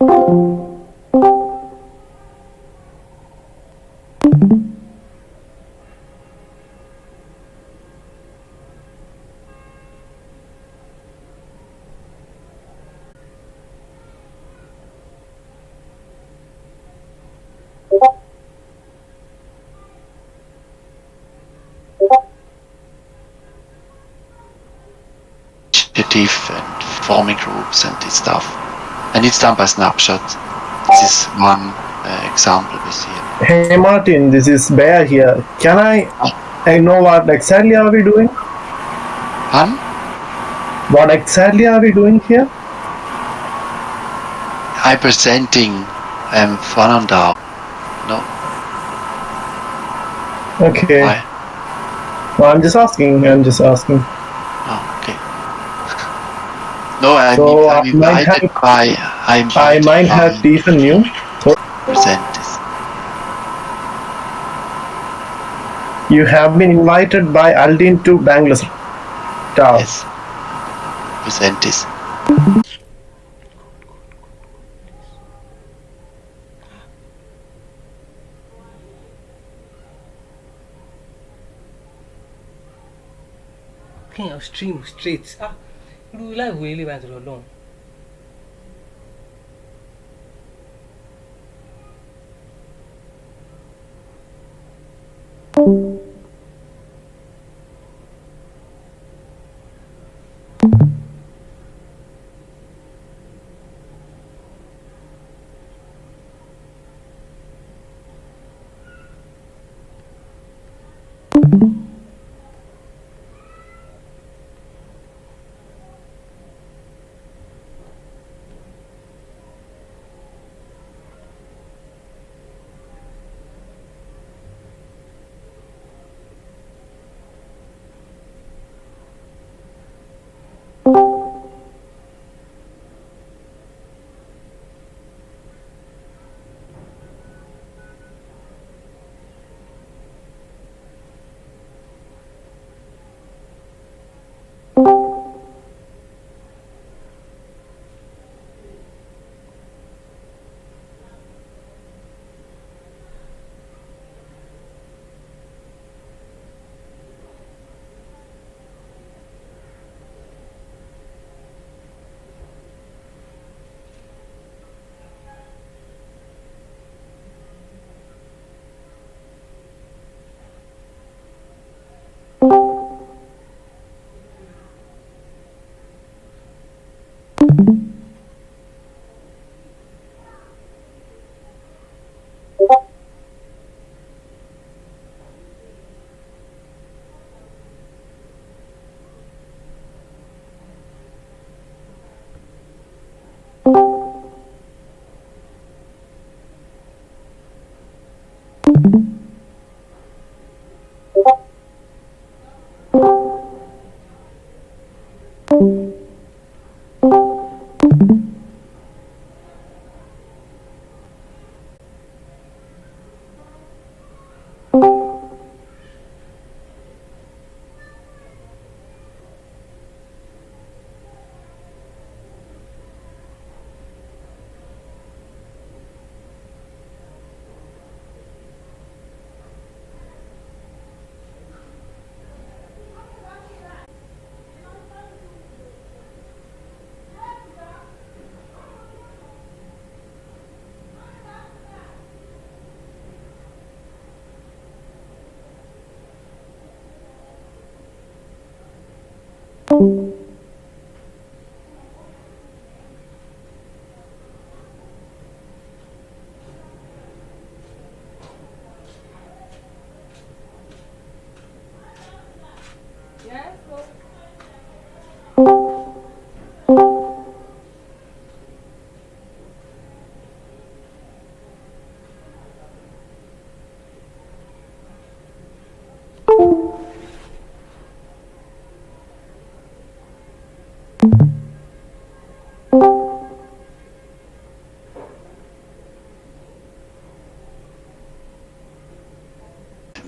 initiative and forming groups and this stuff. And it's done by snapshot. This is one example we see. Hey Martin, this is Bear here. Can I know what exactly are we doing? Pardon? What exactly are we doing here? I'm presenting AladdinDAO. No. Okay. Why? Well, I'm just asking. Oh, okay. No, I'm invited by. I might have decent news. So present this. you have been invited by Aldin to BanklessDAO. Yes. Present this. King of stream straight. Do live really bad alone.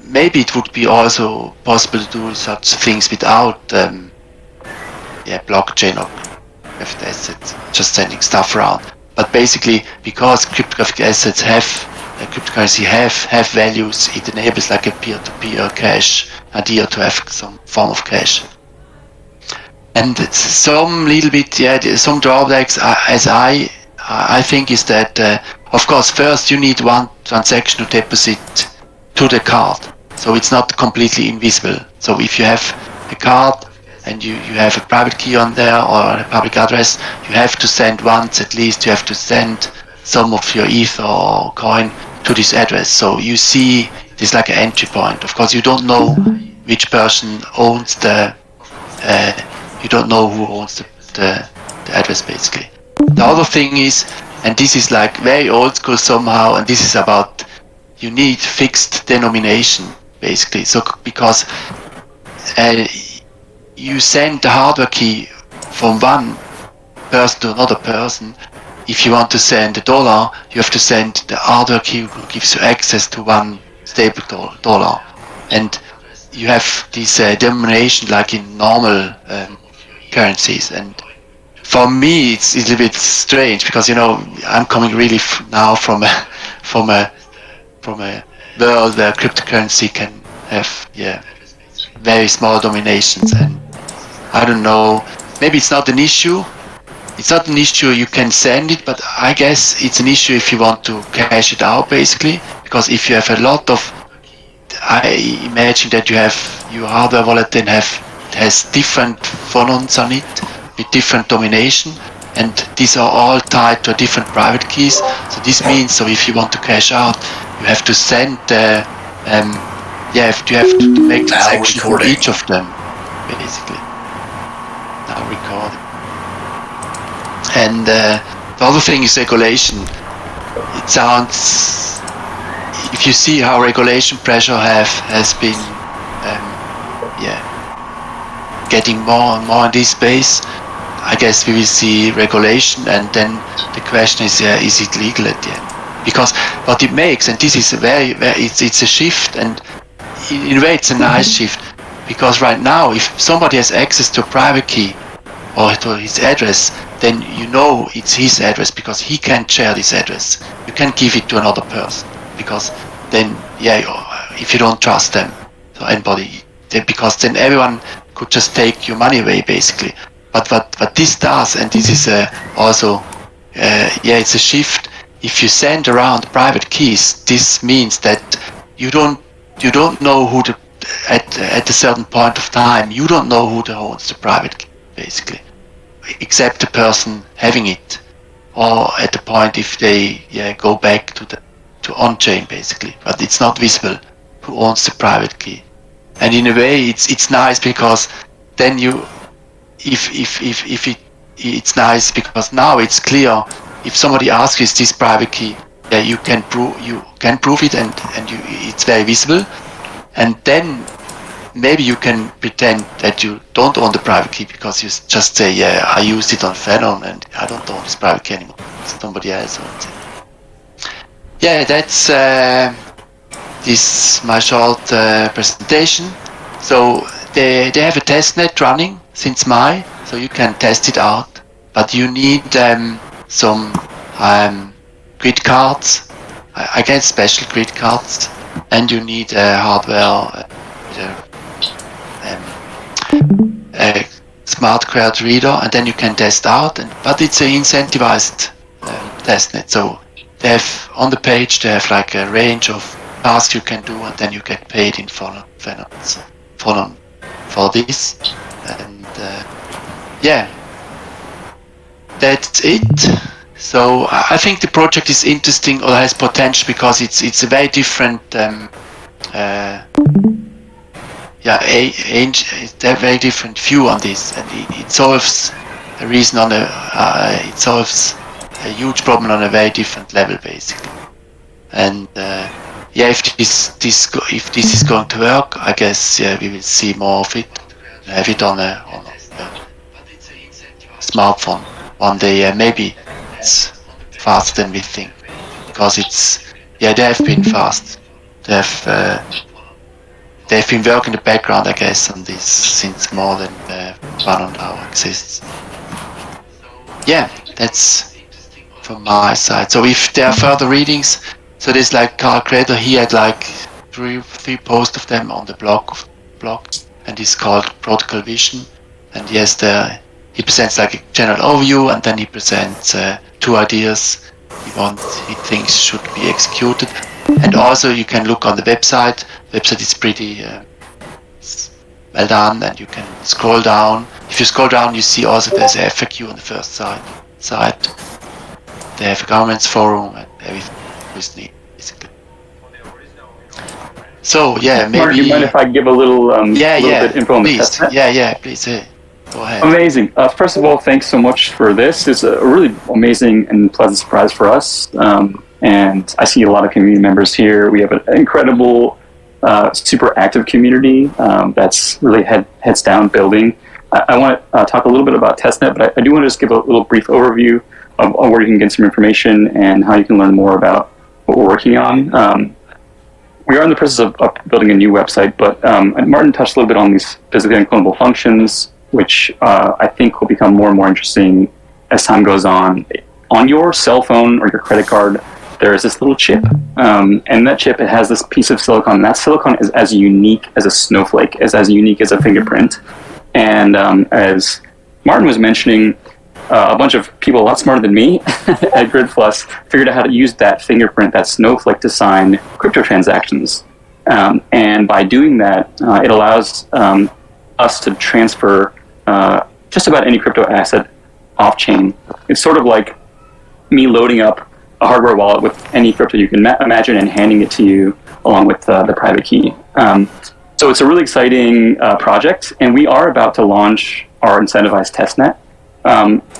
Maybe it would be also possible to do such things without blockchain or private assets, just sending stuff around. But basically, because cryptographic assets cryptocurrency have values, it enables like a peer-to-peer cash idea to have some form of cash. And some little bit, some drawbacks, as I think, is that, of course, first you need one transaction to deposit to the card. So it's not completely invisible. So if you have a card and you have a private key on there or a public address, you have to send once at least, you have to send some of your Ether or coin to this address. So you see this like an entry point. Of course, you don't know which person owns you don't know who owns the address basically. The other thing is, and this is like very old school somehow, and this is about you need fixed denomination basically. So because you send the hardware key from one person to another person. If you want to send $1, you have to send the hardware key who gives you access to one stable dollar. And you have this denomination like in normal currencies. And for me, it's a little bit strange because, I'm coming really now from a world where cryptocurrency can have, very small dominations. And I don't know, maybe it's not an issue. It's not an issue you can send it, but I guess it's an issue if you want to cash it out basically, because if you have a lot of, I imagine that you have your hardware wallet then has different phonons on it with different domination, and these are all tied to different private keys. So this means, so if you want to cash out, you have to send you have to make transaction for each of them basically. Now recording. And the other thing is regulation. It sounds, if you see how regulation pressure has been, getting more and more in this space, I guess we will see regulation, and then the question is it legal at the end? Because what it makes, and this is it's a shift, and in a way it's a nice shift, because right now if somebody has access to a private key or to his address, then it's his address because he can't share this address. You can't give it to another person because then, if you don't trust them, so anybody, because then everyone could just take your money away basically. But what this does, and this is also, it's a shift. If you send around private keys, this means that you don't know who at a certain point of time, you don't know who owns the private key basically, except the person having it, or at the point if they go back to on-chain basically, but it's not visible who owns the private key. And in a way it's nice because then it's nice because now it's clear. If somebody asks you, is this private key, you can prove it, and it's very visible, and then maybe you can pretend that you don't own the private key because you just say, I used it on Phenom and I don't own this private key anymore. Somebody else owns it. That's this my short presentation. So they have a testnet running since May, so you can test it out. But you need some grid cards, I guess special grid cards, and you need hardware. A smart card reader, and then you can test out. But it's an incentivized testnet, so they have on the page they have like a range of tasks you can do, and then you get paid in for this. And that's it. So I think the project is interesting or has potential because it's a very different. It's a very different view on this, and it solves a reason it solves a huge problem on a very different level, basically. And if this is going to work, I guess we will see more of it. Have it on a smartphone one day. Maybe it's faster than we think, because they have been fast. They've been working in the background, I guess, on this since more than 1.5 hours exists. That's from my side. So if there are further readings, so this like Carl Creator, he had like three posts of them on the blog, and it's called Protocol Vision. And yes, he presents like a general overview, and then he presents 2 ideas he thinks should be executed. And also you can look on the website. The website is pretty well done, and you can scroll down. If you scroll down, you see also there's a FAQ on the first side. They have a governance forum and everything is neat, basically. So yeah, maybe. Mark, do you mind if I give a little, bit info on the testnet? Yeah, please. Go ahead. Amazing. First of all, thanks so much for this. It's a really amazing and pleasant surprise for us. And I see a lot of community members here. We have an incredible, super active community that's really heads down building. I want to talk a little bit about testnet, but I do want to just give a little brief overview of where you can get some information and how you can learn more about what we're working on. We are in the process of building a new website, but Martin touched a little bit on these physically unclonable functions, which I think will become more and more interesting as time goes on. On your cell phone or your credit card, there is this little chip, and that chip, it has this piece of silicon. That silicon is as unique as a snowflake, is as unique as a fingerprint. And as Martin was mentioning, a bunch of people a lot smarter than me at Grid Plus figured out how to use that fingerprint, that snowflake, to sign crypto transactions. And by doing that, it allows us to transfer just about any crypto asset off-chain. It's sort of like me loading up a hardware wallet with any crypto you can imagine and handing it to you along with the private key. So it's a really exciting project, and we are about to launch our incentivized testnet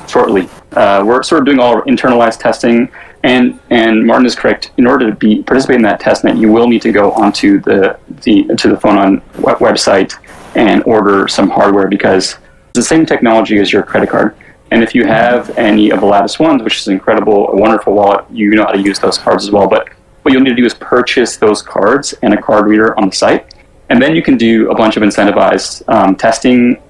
shortly. We're sort of doing all our internalized testing, and Martin is correct. In order to participate in that testnet, you will need to go onto the Phonon website and order some hardware, because it's the same technology as your credit card. And if you have any of the Lattice ones, which is incredible, a wonderful wallet, you know how to use those cards as well. But what you'll need to do is purchase those cards and a card reader on the site. And then you can do a bunch of incentivized testing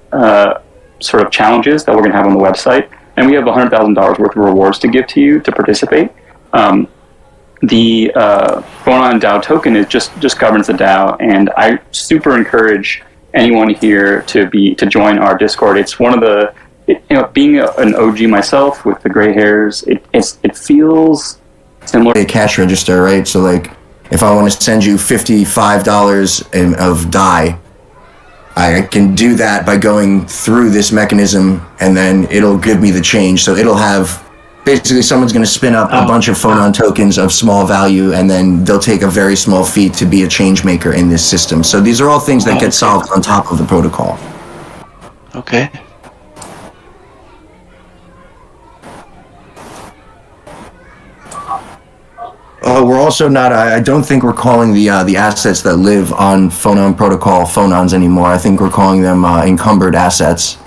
sort of challenges that we're going to have on the website. And we have $100,000 worth of rewards to give to you to participate. The Phonon DAO token is just governs the DAO, and I super encourage anyone here to join our Discord. It's one of the, being an OG myself with the gray hairs, it feels similar. A cash register, right? So like, if I want to send you $55 of DAI, I can do that by going through this mechanism, and then it'll give me the change. So it'll have, basically someone's going to spin up a bunch of Phonon tokens of small value, and then they'll take a very small fee to be a change maker in this system. So these are all things that get solved on top of the protocol. Okay. We're also not, I don't think we're calling the assets that live on Phonon protocol Phonons anymore. I think we're calling them encumbered assets.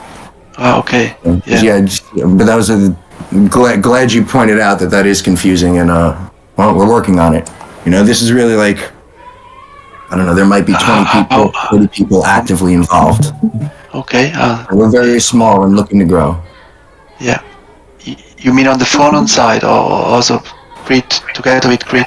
Okay. Yeah, but that was glad you pointed out that is confusing, and well, we're working on it. This is really like, I don't know, there might be 20 people, 30 people actively involved. Okay. We're very small and looking to grow. Yeah. You mean on the Phonon side, or also Grid, together with Grid?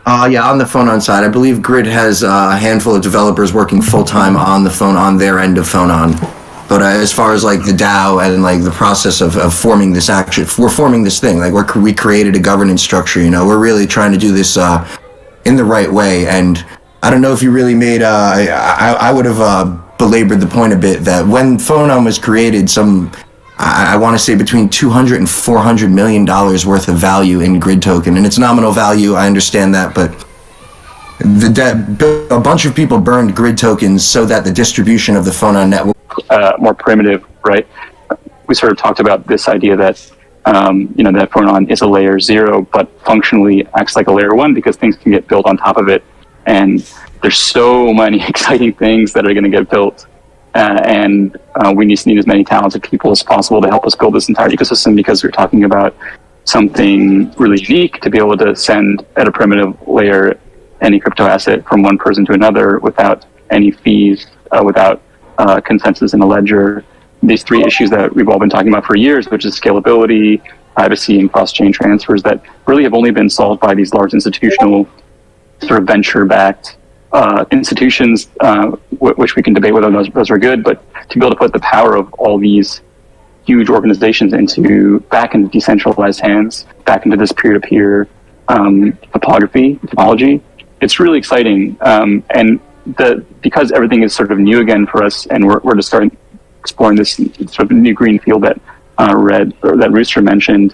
Yeah, on the Phonon side. I believe Grid has a handful of developers working full-time on the phone, on their end of Phonon. But as far as like the DAO and like the process of forming this action, we're forming this thing. Like we created a governance structure, we're really trying to do this in the right way. And I don't know if you really made, I would have belabored the point a bit that when Phonon was created, I want to say between $200 and $400 million worth of value in Grid token, and it's nominal value. I understand that, but a bunch of people burned Grid tokens so that the distribution of the Phonon network more primitive, right? We sort of talked about this idea that that Phonon is a layer 0, but functionally acts like a layer 1 because things can get built on top of it, and there's so many exciting things that are going to get built. And we need as many talented people as possible to help us build this entire ecosystem, because we're talking about something really unique to be able to send at a primitive layer any crypto asset from one person to another without any fees, without consensus in a ledger. These 3 issues that we've all been talking about for years, which is scalability, privacy and cross-chain transfers that really have only been solved by these large institutional sort of venture-backed institutions, which we can debate whether those are good, but to be able to put the power of all these huge organizations back into decentralized hands, back into this peer-to-peer topology, it's really exciting. And because everything is sort of new again for us, and we're just starting exploring this sort of new green field that that Rooster mentioned.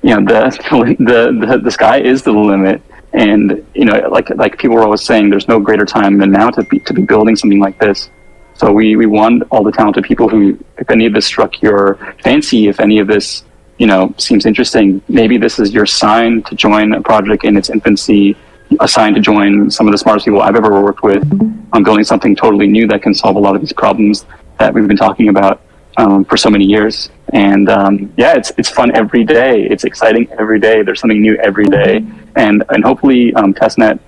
The sky is the limit, and like people were always saying, there's no greater time than now to be building something like this. So we want all the talented people who, if any of this struck your fancy, if any of this seems interesting, maybe this is your sign to join a project in its infancy, a sign to join some of the smartest people I've ever worked with on building something totally new that can solve a lot of these problems that we've been talking about for so many years. And it's fun every day. It's exciting every day. There's something new every day, and hopefully testnet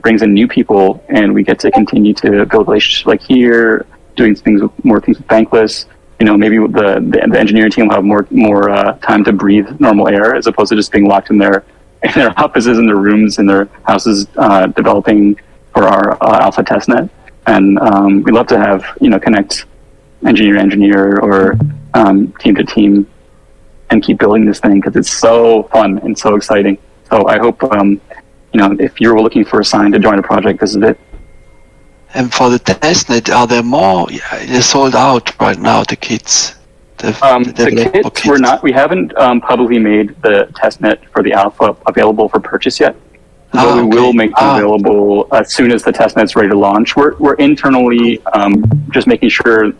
brings in new people, and we get to continue to build relationships like here, doing more things with Bankless. Maybe the engineering team will have more time to breathe normal air, as opposed to just being locked in their offices, in their rooms, in their houses, developing for our alpha testnet. And we love to have connect engineer or team to team and keep building this thing, because it's so fun and so exciting. So I hope if you're looking for a sign to join a project, this is it. And for the testnet, are there more? They're sold out right now, the kits. The kits, we haven't publicly made the testnet for the alpha available for purchase yet. But we will make them available as soon as the testnet's ready to launch. We're internally just making sure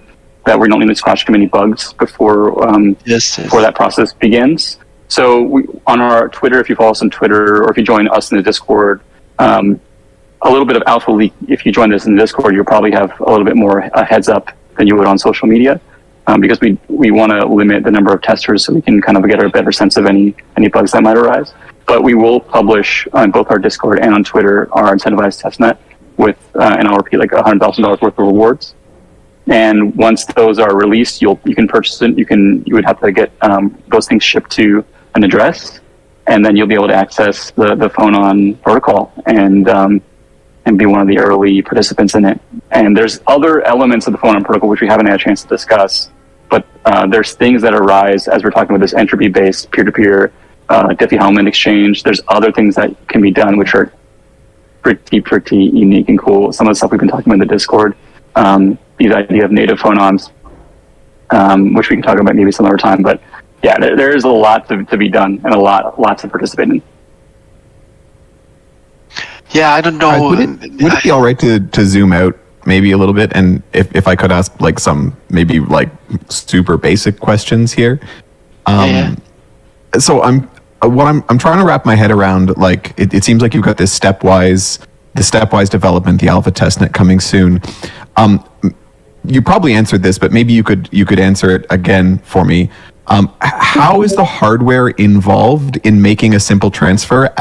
that we don't need to squash too many bugs before that process begins. So on our Twitter, if you follow us on Twitter, or if you join us in the Discord, a little bit of alpha leak. If you join us in the Discord, you'll probably have a little bit more heads up than you would on social media, because we want to limit the number of testers so we can kind of get a better sense of any bugs that might arise. But we will publish on both our Discord and on Twitter our incentivized testnet with, and I'll repeat, like $100,000 worth of rewards. And once those are released, you can purchase it. You would have to get those things shipped to an address, and then you'll be able to access the phone-on protocol and be one of the early participants in it. And there's other elements of the phone-on protocol which we haven't had a chance to discuss, but there's things that arise as we're talking about this entropy-based peer-to-peer Diffie-Hellman exchange. There's other things that can be done which are pretty unique and cool. Some of the stuff we've been talking about in the Discord, the idea of native phone-ons, which we can talk about maybe some other time. But yeah, there is a lot to be done and a lot to participate in. Yeah, I don't know. Would it be all right to zoom out maybe a little bit, and if I could ask like some maybe like super basic questions here? So I'm trying to wrap my head around, like it seems like you've got this stepwise development, the alpha testnet coming soon. You probably answered this, but maybe you could answer it again for me. How is the hardware involved in making a simple transfer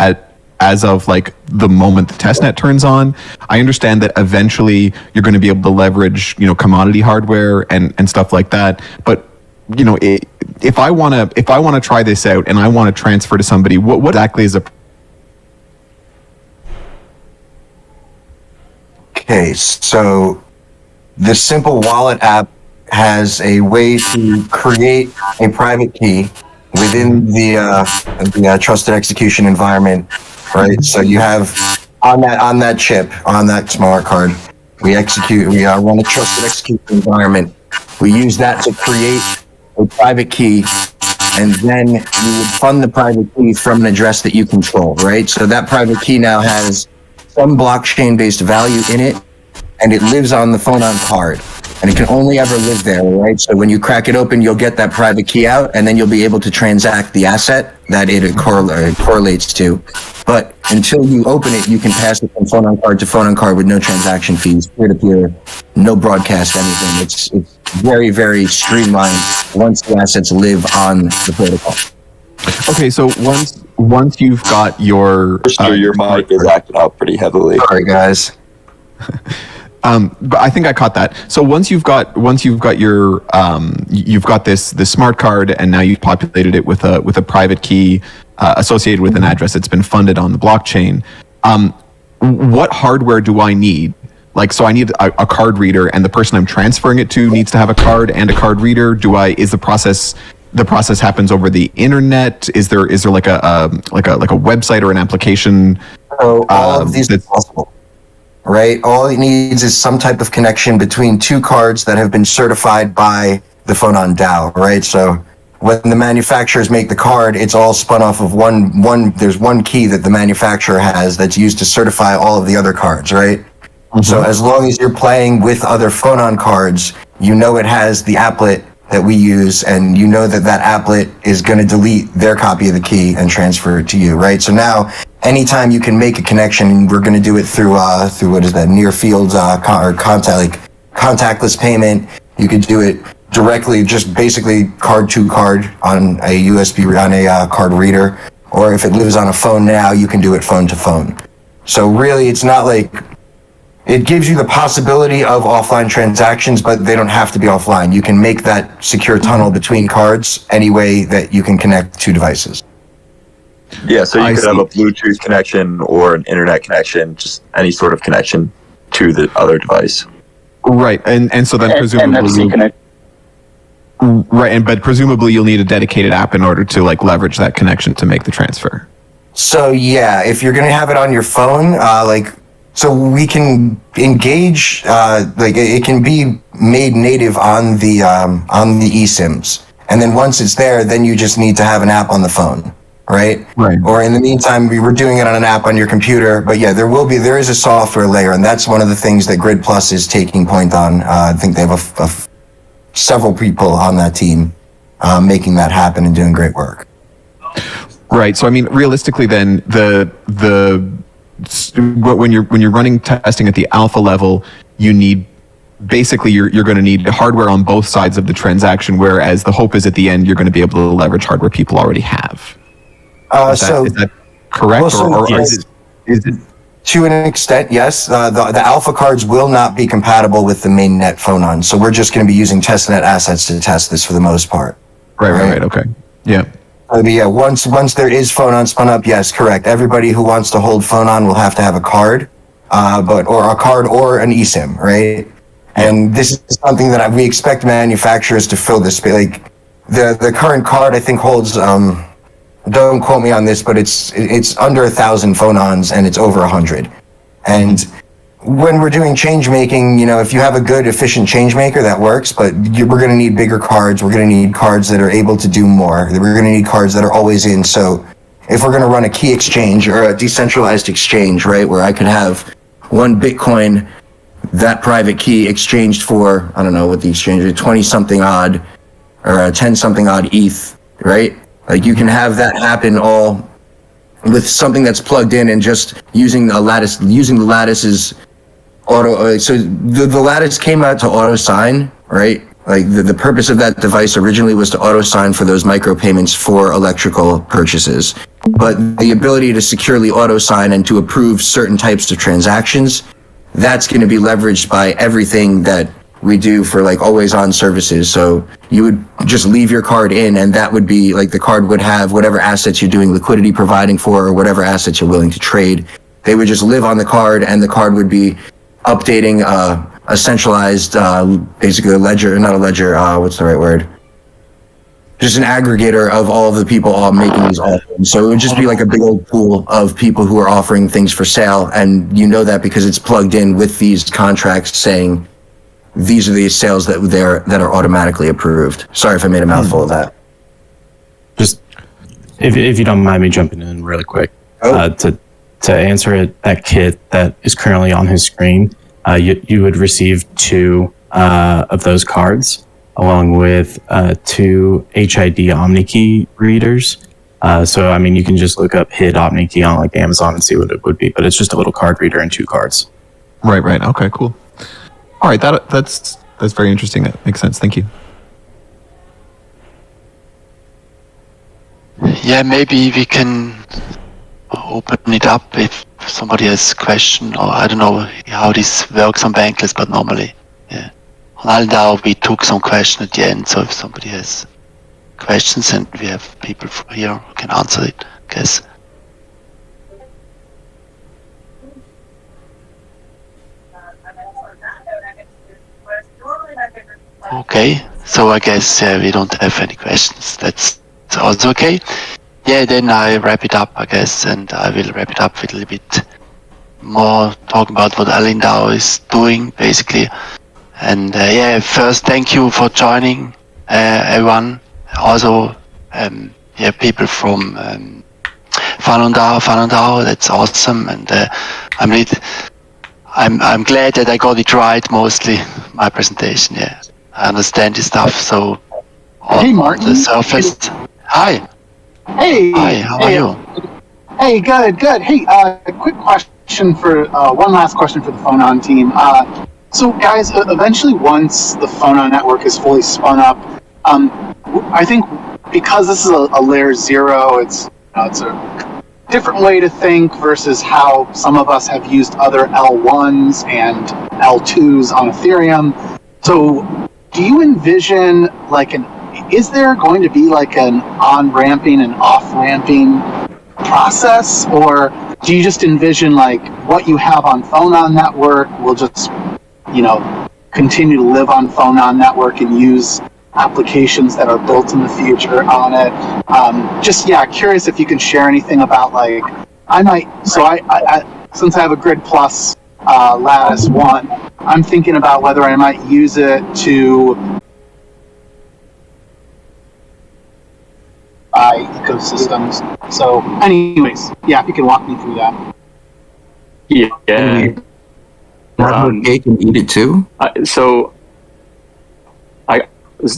as of like the moment the testnet turns on? I understand that eventually you're going to be able to leverage, commodity hardware and stuff like that. But if I want to try this out and I want to transfer to somebody, what exactly is Okay, so the simple wallet app has a way to create a private key within the trusted execution environment, right? So you have on that chip, on that smart card, we run a trusted execution environment. We use that to create a private key, and then you would fund the private key from an address that you control, right? So that private key now has some blockchain-based value in it, and it lives on the phone-on card, and it can only ever live there, right? So when you crack it open, you'll get that private key out, and then you'll be able to transact the asset that it correlates to. But until you open it, you can pass it from phone-on card to phone-on card with no transaction fees, peer-to-peer, no broadcast, anything. It's very, very streamlined once the assets live on the protocol. Okay, so once you've got your your mic is acting out pretty heavily. Sorry, guys. But I think I caught that. So once you've got your you've got this smart card, and now you've populated it with a private key associated with an address that's been funded on the blockchain. What hardware do I need? Like, so I need a card reader, and the person I'm transferring it to needs to have a card and a card reader. Is the process happens over the internet? Is there like a website or an application? So all of these are possible, right? All it needs is some type of connection between two cards that have been certified by the Phonon DAO, right? So when the manufacturers make the card, it's all spun off of one. There's one key that the manufacturer has that's used to certify all of the other cards, right? Mm-hmm. So as long as you're playing with other Phonon cards, you know it has the applet that we use, and you know that applet is going to delete their copy of the key and transfer it to you, right? So now, anytime you can make a connection, we're going to do it through what is that, near field or contactless payment. You could do it directly, just basically card to card on a USB on a card reader, or if it lives on a phone now, you can do it phone to phone. So really, it's not like. It gives you the possibility of offline transactions, but they don't have to be offline. You can make that secure tunnel between cards any way that you can connect two devices. Yeah, so you could have a Bluetooth connection or an internet connection, just any sort of connection to the other device. Right, and so then presumably... Right, but presumably you'll need a dedicated app in order to like leverage that connection to make the transfer. So yeah, if you're going to have it on your phone, so we can engage, it can be made native on the eSIMs. And then once it's there, then you just need to have an app on the phone, right? Right. Or in the meantime, we were doing it on an app on your computer. But yeah, there is a software layer, and that's one of the things that Grid Plus is taking point on. I think they have several people on that team making that happen and doing great work. Right. So I mean, realistically, then when you're running testing at the alpha level, you need basically you're going to need hardware on both sides of the transaction, whereas the hope is at the end you're going to be able to leverage hardware people already have. Is that correct? Well, is it to an extent, yes. The alpha cards will not be compatible with the mainnet Phonon, so we're just going to be using testnet assets to test this for the most part. Right. Okay. Yeah. Yeah, once there is Phonon spun up, yes, correct. Everybody who wants to hold Phonon will have to have a card, or a card or an eSIM, right? And this is something that we expect manufacturers to fill this space. Like the current card, I think holds. Don't quote me on this, but it's under 1,000 Phonons and it's over 100. And when we're doing change making, if you have a good, efficient change maker, that works, but we're going to need bigger cards. We're going to need cards that are able to do more. We're going to need cards that are always in. So if we're going to run a key exchange or a decentralized exchange, right, where I could have one Bitcoin, that private key exchanged for, I don't know what the exchange is, 20 something odd or 10 something odd ETH, right? Like you can have that happen all with something that's plugged in and just using the lattice's auto. So the lattice came out to auto sign, right? Like the purpose of that device originally was to auto sign for those micropayments for electrical purchases. But the ability to securely auto sign and to approve certain types of transactions, that's going to be leveraged by everything that we do for like always on services. So you would just leave your card in, and that would be like the card would have whatever assets you're doing liquidity providing for or whatever assets you're willing to trade. They would just live on the card, and the card would be updating a centralized, basically a ledger, not a ledger, what's the right word? Just an aggregator of all of the people all making these offers. So it would just be like a big old pool of people who are offering things for sale, and you know that because it's plugged in with these contracts saying these are the sales that are automatically approved. Sorry if I made a mouthful of that. Just if you don't mind me jumping in really quick, to answer it, that kit that is currently on his screen, you would receive 2 of those cards along with 2 HID OmniKey readers. So I mean, you can just look up HID OmniKey on like Amazon and see what it would be, but it's just a little card reader and 2 cards. Right. Okay, cool. All right, that's very interesting. That makes sense. Thank you. Yeah, maybe we can open it up if somebody has a question, or I don't know how this works on Bankless, but normally, yeah. On AladdinDAO we took some question at the end, so if somebody has questions and we have people here who can answer it, I guess. Okay, so I guess we don't have any questions. That's also okay. Yeah, then I wrap it up, I guess, and I will wrap it up with a little bit more talking about what AladdinDAO is doing, basically. And yeah, first, thank you for joining, everyone. Also, yeah, people from FunOnDAO, that's awesome, and I'm glad that I got it right, mostly my presentation. Yeah, I understand this stuff. So, hey, Martin. On the surface. Hi. Hey. Hi. How are you? Hey, good. Hey, quick question for one last question for the Phonon team. So, guys, eventually, once the Phonon network is fully spun up, I think because this is a layer 0, it's a different way to think versus how some of us have used other L1s and L2s on Ethereum. So, do you envision is there going to be like an on-ramping and off-ramping process, or do you just envision like what you have on Phonon network will just continue to live on Phonon network and use applications that are built in the future on it? Curious if you can share anything about I since I have a Grid Plus Lattice 1, I'm thinking about whether I might use it to ecosystems. So anyways, yeah, if you can walk me through that. Yeah. Cake and eat it too?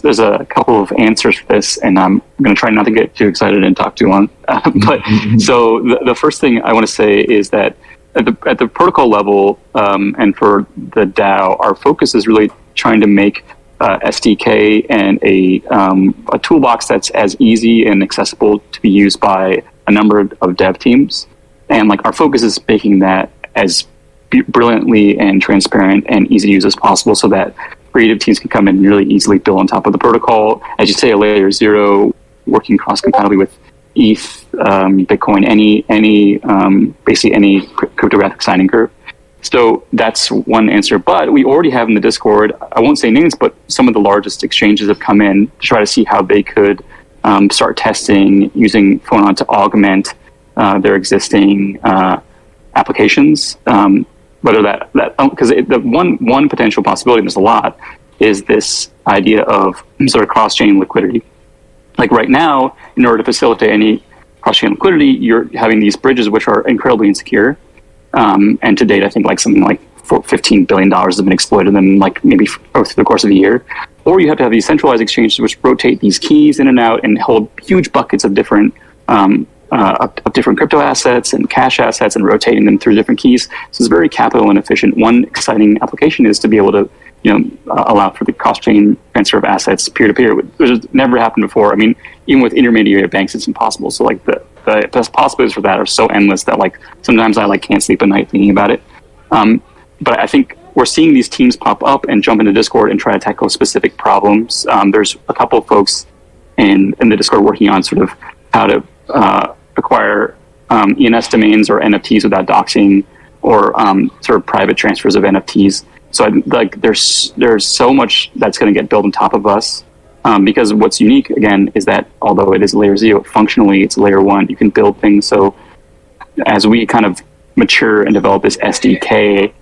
There's a couple of answers for this, and I'm going to try not to get too excited and talk too long. So the first thing I want to say is that at the protocol level, and for the DAO, our focus is really trying to make SDK and a toolbox that's as easy and accessible to be used by a number of dev teams. And our focus is making that as brilliantly and transparent and easy to use as possible, so that creative teams can come in and really easily build on top of the protocol. As you say, a layer 0 working cross-compatibly with ETH, Bitcoin, basically any cryptographic signing curve. So that's one answer. But we already have in the Discord, I won't say names, but some of the largest exchanges have come in to try to see how they could start testing using Phonon to augment their existing applications. Whether because the one potential possibility, and there's a lot, is this idea of sort of cross-chain liquidity. Right now, in order to facilitate any cross-chain liquidity, you're having these bridges which are incredibly insecure. And to date, I think something like $15 billion has been exploited in maybe through the course of a year. Or you have to have these centralized exchanges which rotate these keys in and out and hold huge buckets of different different crypto assets and cash assets and rotating them through different keys. So it's very capital inefficient. One exciting application is to be able to allow for the cross-chain transfer of assets peer-to-peer, which has never happened before. I mean, even with intermediary banks, it's impossible. So the possibilities for that are so endless that sometimes I can't sleep at night thinking about it. But I think we're seeing these teams pop up and jump into Discord and try to tackle specific problems. There's a couple of folks in the Discord working on sort of how to acquire ENS domains or NFTs without doxing, or sort of private transfers of NFTs. So there's so much that's going to get built on top of us, because what's unique again is that although it is layer 0, functionally it's layer 1. You can build things. So as we kind of mature and develop this SDK,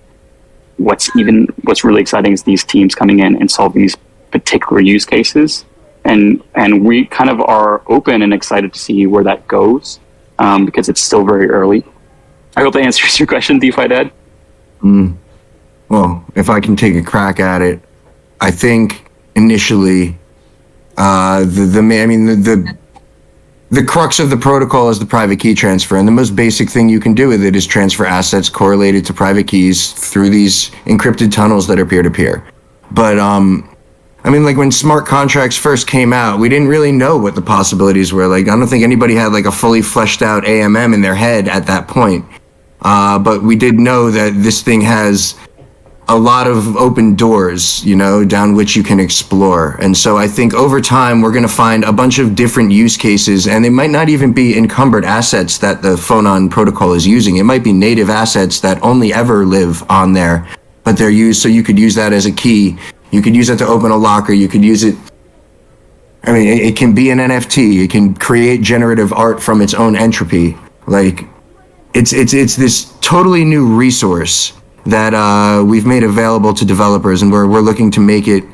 what's really exciting is these teams coming in and solving these particular use cases, and we kind of are open and excited to see where that goes, because it's still very early. I hope that answers your question, DeFi Dad. Well, if I can take a crack at it, I think initially, the crux of the protocol is the private key transfer, and the most basic thing you can do with it is transfer assets correlated to private keys through these encrypted tunnels that are peer-to-peer. But when smart contracts first came out, we didn't really know what the possibilities were. I don't think anybody had a fully fleshed out AMM in their head at that point. But we did know that this thing has a lot of open doors, down which you can explore. And so I think over time, we're going to find a bunch of different use cases, and they might not even be encumbered assets that the Phonon protocol is using. It might be native assets that only ever live on there, but they're used, so you could use that as a key. You could use it to open a locker. You could use it, it can be an NFT. It can create generative art from its own entropy. Like, it's this totally new resource that we've made available to developers, and we're looking to make it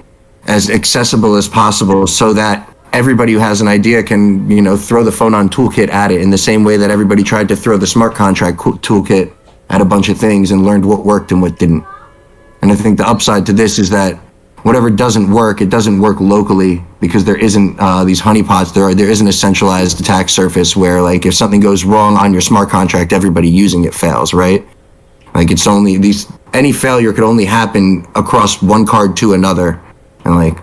as accessible as possible so that everybody who has an idea can, throw the Phonon toolkit at it in the same way that everybody tried to throw the smart contract toolkit at a bunch of things and learned what worked and what didn't. And I think the upside to this is that whatever doesn't work, it doesn't work locally, because there isn't these honeypots. There isn't a centralized attack surface where, like, if something goes wrong on your smart contract, everybody using it fails, right? Like, it's only any failure could only happen across one card to another. And, like,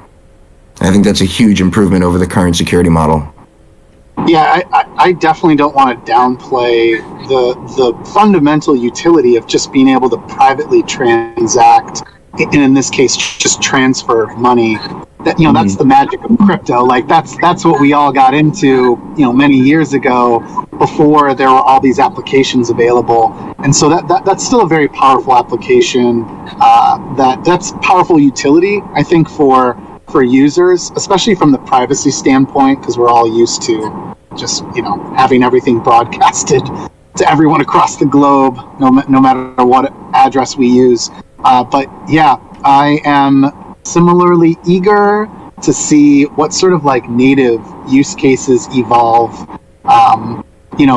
I think that's a huge improvement over the current security model. Yeah, I definitely don't want to downplay the fundamental utility of just being able to privately transact, and in this case, just transfer money. That, that's the magic of crypto. Like, that's what we all got into, many years ago, before there were all these applications available. And so that's still a very powerful application. That's powerful utility, I think, for users, especially from the privacy standpoint, because we're all used to just, having everything broadcasted to everyone across the globe, no matter what address we use. But yeah, I am similarly eager to see what sort of like native use cases evolve.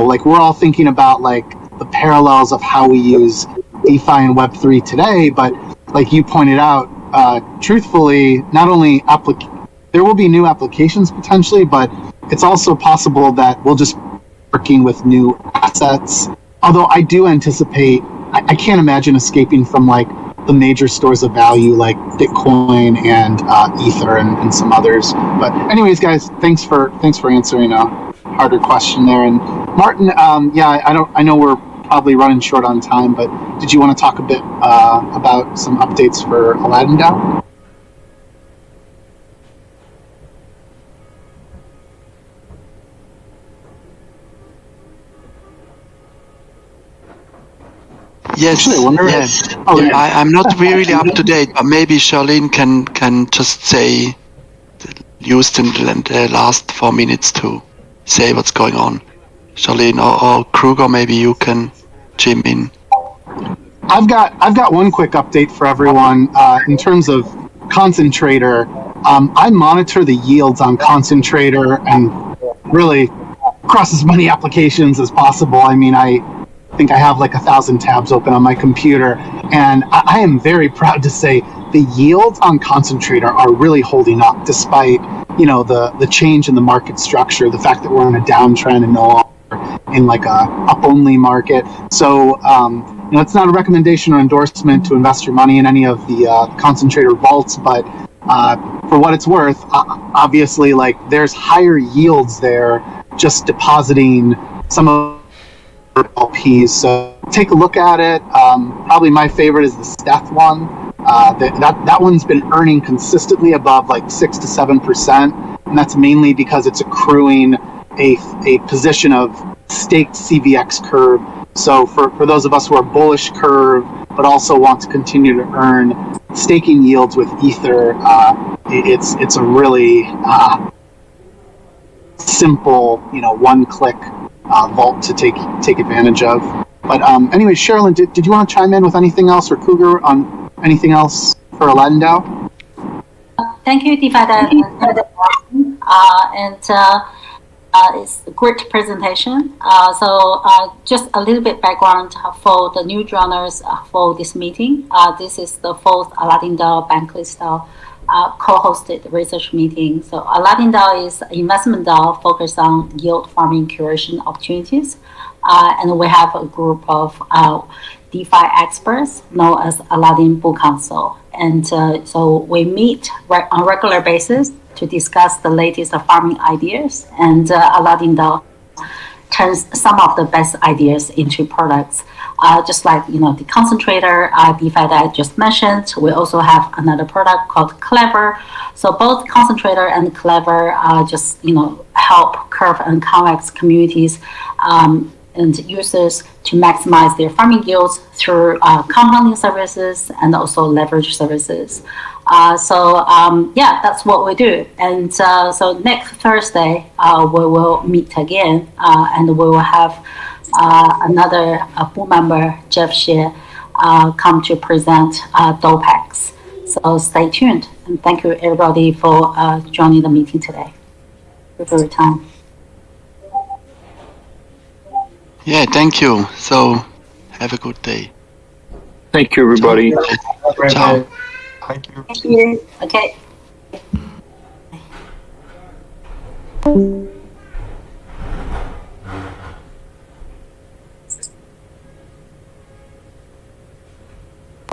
Like, we're all thinking about like the parallels of how we use DeFi and Web3 today, but like you pointed out, truthfully, not only there will be new applications potentially, but it's also possible that we'll just be working with new assets. Although I do anticipate, I can't imagine escaping from like the major stores of value like Bitcoin and Ether and some others. But anyways, guys, thanks for answering a harder question there. And Martin, I know we're probably running short on time, but did you want to talk a bit about some updates for AladdinDAO? Yes, Actually, I wonder I'm not really up to date, but maybe Charlene can just use the last 4 minutes to say what's going on. Charlene or Kruger, maybe you can chime in. I've got one quick update for everyone in terms of Concentrator. I monitor the yields on Concentrator and really across as many applications as possible. I mean, I think I have like 1,000 tabs open on my computer, and I am very proud to say the yields on Concentrator are really holding up despite the change in the market structure, the fact that we're in a downtrend and no longer in like a up only market. So it's not a recommendation or endorsement to invest your money in any of the Concentrator vaults, but for what it's worth, obviously, like, there's higher yields there just depositing some of LPs. So take a look at it. Probably my favorite is the Steth one. That one's been earning consistently above like 6 to 7%, and that's mainly because it's accruing a position of staked CVX curve. So for those of us who are bullish curve but also want to continue to earn staking yields with Ether, it's a really simple, one-click vault to take advantage of. But anyway, Sherilyn, did you want to chime in with anything else, or Cougar on anything else for AladdinDAO? Thank you, DeFi, it's a great presentation. So just a little bit background for the new joiners for this meeting. This is the fourth AladdinDAO BanklessDAO co-hosted research meeting. So AladdinDAO is an investment DAO focused on yield farming curation opportunities. And we have a group of DeFi experts known as Aladdin Boule Council. And so we meet on a regular basis to discuss the latest farming ideas, and AladdinDAO turns some of the best ideas into products. Just like the concentrator DeFi that I just mentioned, we also have another product called Clever. So both concentrator and Clever just help Curve and Convex communities and users to maximize their farming yields through compounding services and also leverage services. That's what we do. And so next Thursday, we will meet again and we will have another Boule member, Jeff Xie, come to present DOPEX. So stay tuned. And thank you everybody for joining the meeting today. For your time. Yeah, thank you. So have a good day. Thank you, everybody. Ciao. Thank you. Thank you. Okay.